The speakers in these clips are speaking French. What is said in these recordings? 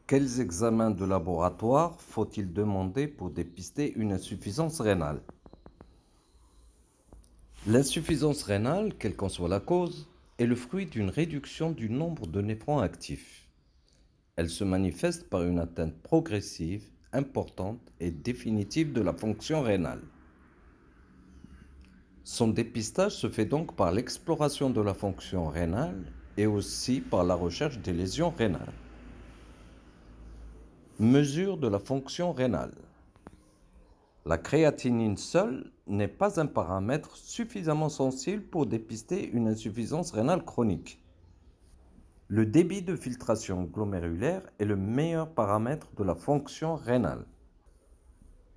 Quels examens de laboratoire faut-il demander pour dépister une insuffisance rénale? L'insuffisance rénale, quelle qu'en soit la cause, est le fruit d'une réduction du nombre de néphrons actifs. Elle se manifeste par une atteinte progressive, importante et définitive de la fonction rénale. Son dépistage se fait donc par l'exploration de la fonction rénale et aussi par la recherche des lésions rénales. Mesure de la fonction rénale. La créatinine seule n'est pas un paramètre suffisamment sensible pour dépister une insuffisance rénale chronique. Le débit de filtration glomérulaire est le meilleur paramètre de la fonction rénale.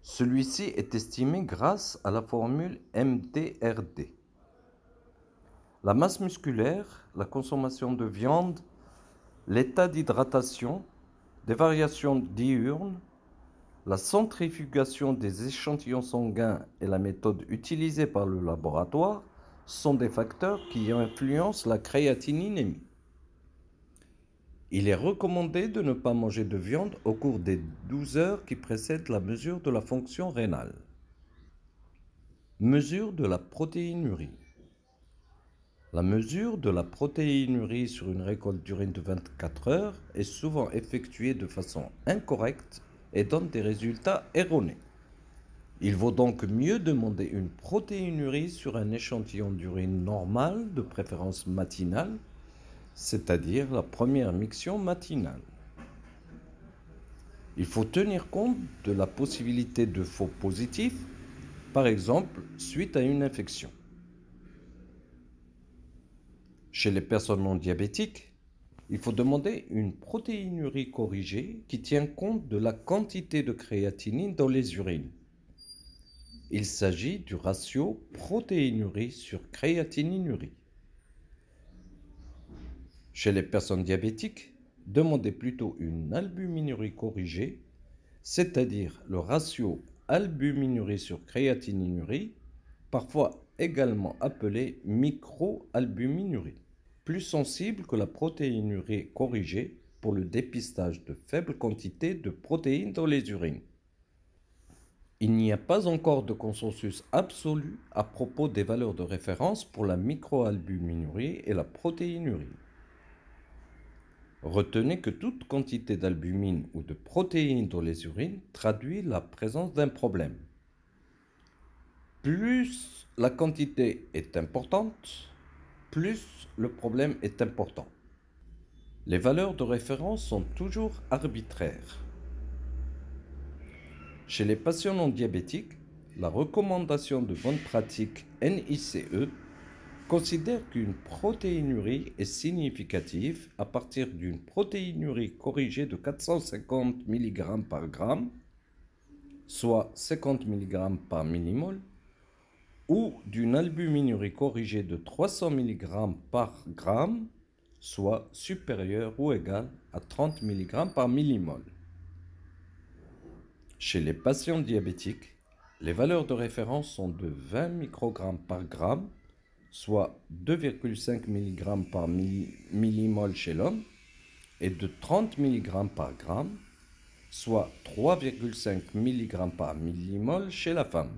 Celui-ci est estimé grâce à la formule MDRD. La masse musculaire, la consommation de viande, l'état d'hydratation, des variations diurnes, la centrifugation des échantillons sanguins et la méthode utilisée par le laboratoire sont des facteurs qui influencent la créatininémie. Il est recommandé de ne pas manger de viande au cours des 12 heures qui précèdent la mesure de la fonction rénale. Mesure de la protéinurie. La mesure de la protéinurie sur une récolte d'urine de 24 heures est souvent effectuée de façon incorrecte et donne des résultats erronés. Il vaut donc mieux demander une protéinurie sur un échantillon d'urine normal, de préférence matinale, c'est-à-dire la première miction matinale. Il faut tenir compte de la possibilité de faux positifs, par exemple suite à une infection. Chez les personnes non diabétiques, il faut demander une protéinurie corrigée qui tient compte de la quantité de créatinine dans les urines. Il s'agit du ratio protéinurie sur créatininurie. Chez les personnes diabétiques, demandez plutôt une albuminurie corrigée, c'est-à-dire le ratio albuminurie sur créatininurie, parfois également appelé microalbuminurie, plus sensible que la protéinurie corrigée pour le dépistage de faibles quantités de protéines dans les urines. Il n'y a pas encore de consensus absolu à propos des valeurs de référence pour la microalbuminurie et la protéinurie. Retenez que toute quantité d'albumine ou de protéines dans les urines traduit la présence d'un problème. Plus la quantité est importante, plus le problème est important. Les valeurs de référence sont toujours arbitraires. Chez les patients non diabétiques, la recommandation de bonne pratique NICE considère qu'une protéinurie est significative à partir d'une protéinurie corrigée de 450 mg par gramme, soit 50 mg par millimole, ou d'une albuminurie corrigée de 300 mg par gramme, soit supérieure ou égale à 30 mg par millimole. Chez les patients diabétiques, les valeurs de référence sont de 20 microgrammes par gramme, soit 2,5 mg par millimole chez l'homme, et de 30 mg par gramme, soit 3,5 mg par millimole chez la femme.